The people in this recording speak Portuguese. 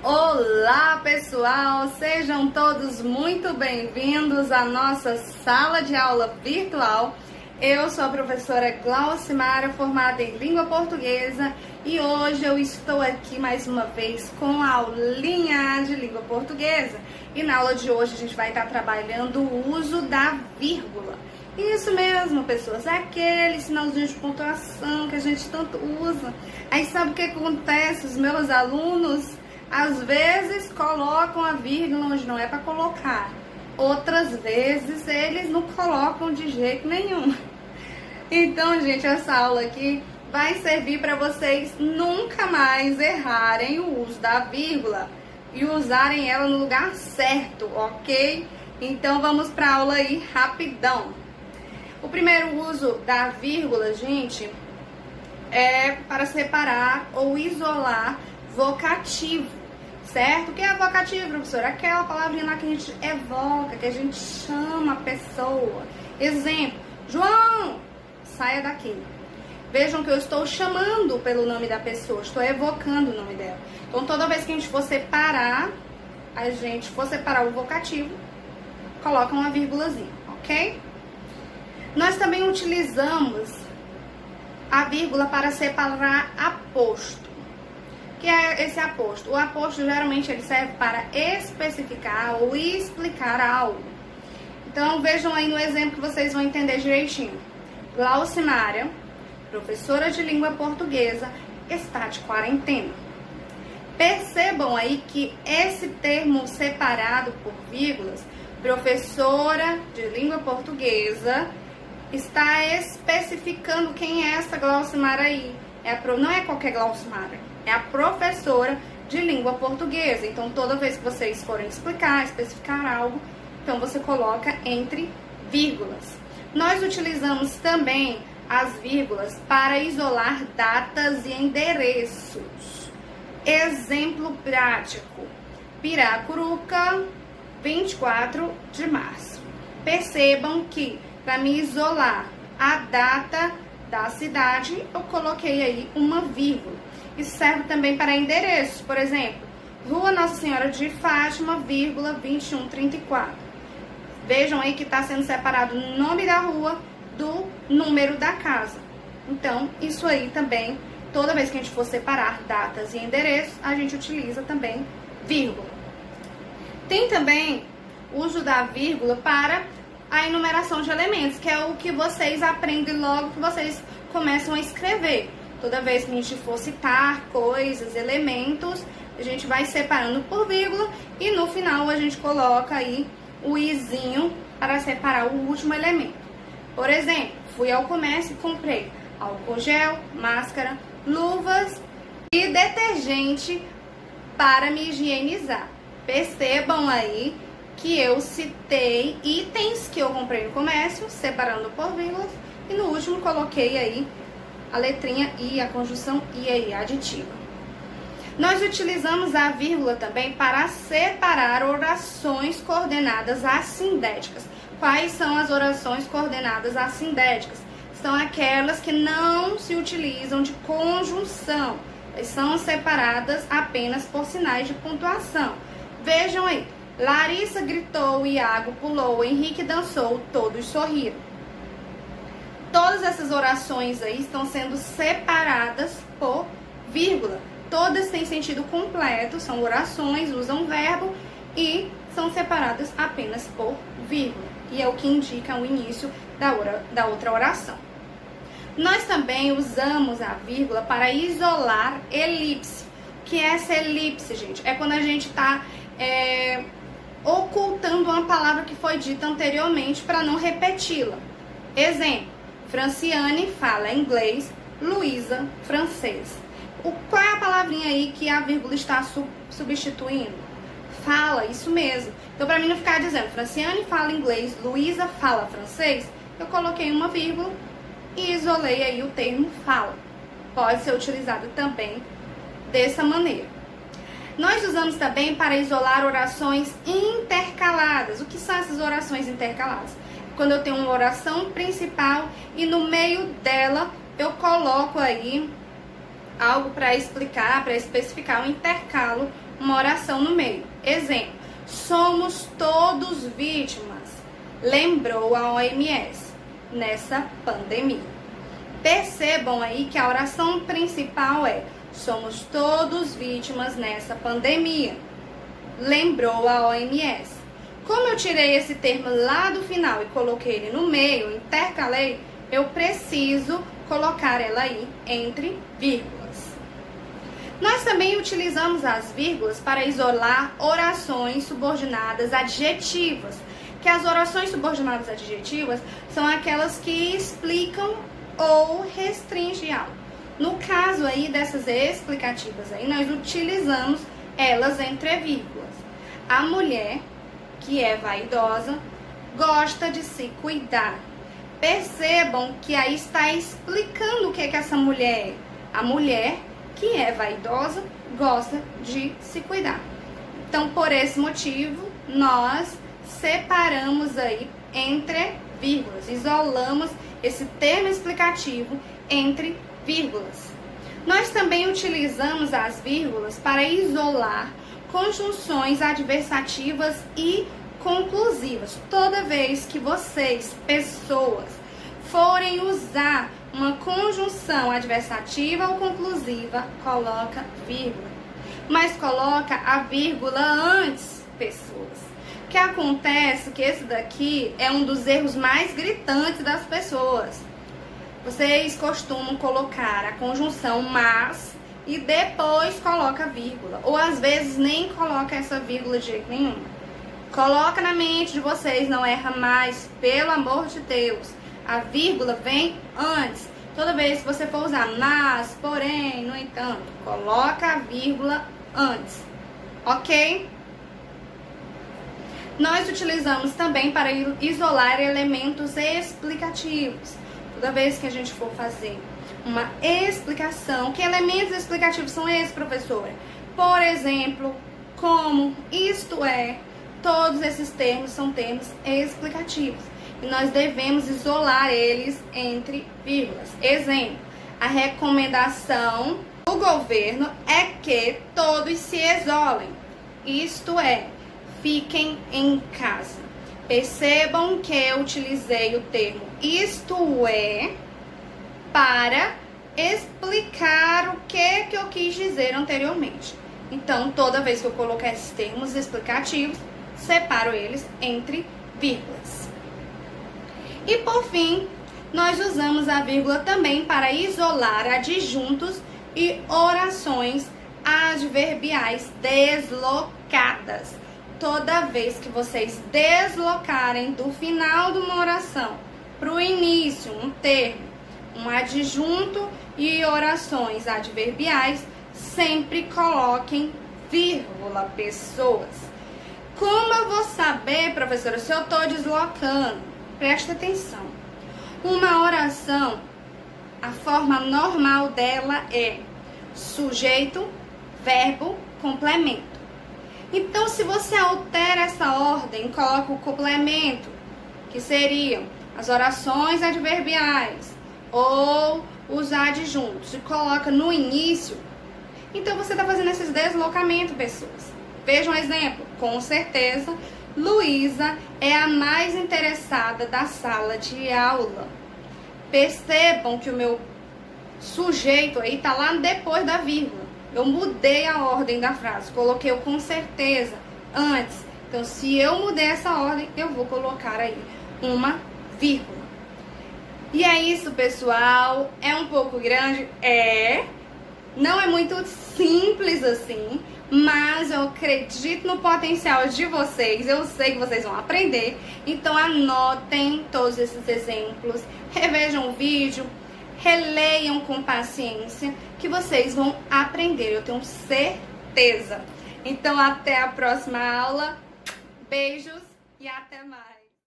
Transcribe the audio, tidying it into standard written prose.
Olá pessoal, sejam todos muito bem-vindos à nossa sala de aula virtual. Eu sou a professora Glaucimara, formada em língua portuguesa, e hoje eu estou aqui mais uma vez com a aulinha de língua portuguesa. E na aula de hoje a gente vai estar trabalhando o uso da vírgula. Isso mesmo, pessoas, é aquele sinalzinho de pontuação que a gente tanto usa. Aí sabe o que acontece? Os meus alunos às vezes colocam a vírgula onde não é para colocar. Outras vezes eles não colocam de jeito nenhum. Então, gente, essa aula aqui vai servir para vocês nunca mais errarem o uso da vírgula e usarem ela no lugar certo, ok? Então, vamos para a aula aí rapidão. O primeiro uso da vírgula, gente, é para separar ou isolar vocativo, certo? O que é vocativo, professora? Aquela palavrinha lá que a gente evoca, que a gente chama a pessoa. Exemplo, João, saia daqui. Vejam que eu estou chamando pelo nome da pessoa, estou evocando o nome dela. Então, toda vez que a gente for separar, o vocativo, coloca uma vírgulazinha, ok? Nós também utilizamos a vírgula para separar aposto. O que é esse aposto? O aposto geralmente ele serve para especificar ou explicar algo. Então vejam aí no exemplo que vocês vão entender direitinho. Glaucimara, professora de língua portuguesa, está de quarentena. Percebam aí que esse termo separado por vírgulas, professora de língua portuguesa, está especificando quem é essa Glaucimara aí. Não é qualquer Glaucimara, é a professora de língua portuguesa. Então, toda vez que vocês forem especificar algo, então você coloca entre vírgulas. Nós utilizamos também as vírgulas para isolar datas e endereços. Exemplo prático: Piracuruca, 24 de março. Percebam que para me isolar a data da cidade, eu coloquei aí uma vírgula. Isso serve também para endereços, por exemplo, Rua Nossa Senhora de Fátima, 2134. Vejam aí que está sendo separado o nome da rua do número da casa. Então, isso aí também, toda vez que a gente for separar datas e endereços, a gente utiliza também vírgula. Tem também o uso da vírgula para a enumeração de elementos, que é o que vocês aprendem logo que vocês começam a escrever. Toda vez que a gente for citar coisas, elementos, a gente vai separando por vírgula e no final a gente coloca aí o izinho para separar o último elemento. Por exemplo, fui ao comércio e comprei álcool gel, máscara, luvas e detergente para me higienizar. Percebam aí que eu citei itens que eu comprei no comércio, separando por vírgulas, e no último coloquei aí a letrinha I, a conjunção I aí, aditiva. Nós utilizamos a vírgula também para separar orações coordenadas assindéticas. Quais são as orações coordenadas assindéticas? São aquelas que não se utilizam de conjunção, elas são separadas apenas por sinais de pontuação. Vejam aí. Larissa gritou, Iago pulou, Henrique dançou, todos sorriram. Todas essas orações aí estão sendo separadas por vírgula. Todas têm sentido completo, são orações, usam verbo e são separadas apenas por vírgula. E é o que indica o início da outra oração. Nós também usamos a vírgula para isolar elipse. O que é essa elipse, gente? É quando a gente está ocultando uma palavra que foi dita anteriormente para não repeti-la. Exemplo, Franciane fala inglês, Luísa francês. Qual é a palavrinha aí que a vírgula está substituindo? Fala, isso mesmo. Então, para mim não ficar dizendo Franciane fala inglês, Luísa fala francês, eu coloquei uma vírgula e isolei aí o termo fala. Pode ser utilizado também dessa maneira. Nós usamos também para isolar orações intercaladas. O que são essas orações intercaladas? Quando eu tenho uma oração principal e no meio dela eu coloco aí algo para explicar, para especificar um intercalo, uma oração no meio. Exemplo: somos todos vítimas, lembrou a OMS nessa pandemia. Percebam aí que a oração principal é: somos todos vítimas nessa pandemia, lembrou a OMS. Como eu tirei esse termo lá do final e coloquei ele no meio, intercalei, eu preciso colocar ela aí entre vírgulas. Nós também utilizamos as vírgulas para isolar orações subordinadas adjetivas, que as orações subordinadas adjetivas são aquelas que explicam ou restringem algo. No caso aí dessas explicativas aí, nós utilizamos elas entre vírgulas. A mulher, que é vaidosa, gosta de se cuidar. Percebam que aí está explicando o que essa mulher é. A mulher, que é vaidosa, gosta de se cuidar. Então, por esse motivo, nós separamos aí entre vírgulas, isolamos esse termo explicativo entre vírgulas. Nós também utilizamos as vírgulas para isolar conjunções adversativas e conclusivas. Toda vez que vocês, pessoas, forem usar uma conjunção adversativa ou conclusiva, coloca vírgula. Mas coloca a vírgula antes, pessoas. O que acontece que esse daqui é um dos erros mais gritantes das pessoas. Vocês costumam colocar a conjunção mas e depois coloca a vírgula. Ou às vezes nem coloca essa vírgula de jeito nenhum. Coloca na mente de vocês, não erra mais, pelo amor de Deus. A vírgula vem antes. Toda vez que você for usar mas, porém, no entanto, coloca a vírgula antes. Ok? Nós utilizamos também para isolar elementos explicativos. Toda vez que a gente for fazer uma explicação, que elementos explicativos são esses, professora? Por exemplo, como, isto é, todos esses termos são termos explicativos. E nós devemos isolar eles entre vírgulas. Exemplo: a recomendação do governo é que todos se isolem. Isto é, fiquem em casa. Percebam que eu utilizei o termo isto é para explicar o que eu quis dizer anteriormente. Então, toda vez que eu colocar esses termos explicativos, separo eles entre vírgulas. E por fim, nós usamos a vírgula também para isolar adjuntos e orações adverbiais deslocadas. Toda vez que vocês deslocarem do final de uma oração para o início um termo, um adjunto e orações adverbiais, sempre coloquem vírgula, pessoas. Como eu vou saber, professora, se eu estou deslocando? Presta atenção. Uma oração, a forma normal dela é sujeito, verbo, complemento. Então, se você altera essa ordem, coloca o complemento, que seriam as orações adverbiais ou os adjuntos, e coloca no início, então você está fazendo esses deslocamentos, pessoas. Vejam um exemplo. Com certeza, Luísa é a mais interessada da sala de aula. Percebam que o meu sujeito aí tá lá depois da vírgula. Eu mudei a ordem da frase, coloquei o com certeza antes. Então, se eu mudei essa ordem, eu vou colocar aí uma vírgula. E é isso, pessoal. É um pouco grande? Não é muito simples assim, mas eu acredito no potencial de vocês. Eu sei que vocês vão aprender. Então, anotem todos esses exemplos, revejam o vídeo, releiam com paciência, que vocês vão aprender, eu tenho certeza. Então, até a próxima aula. Beijos e até mais.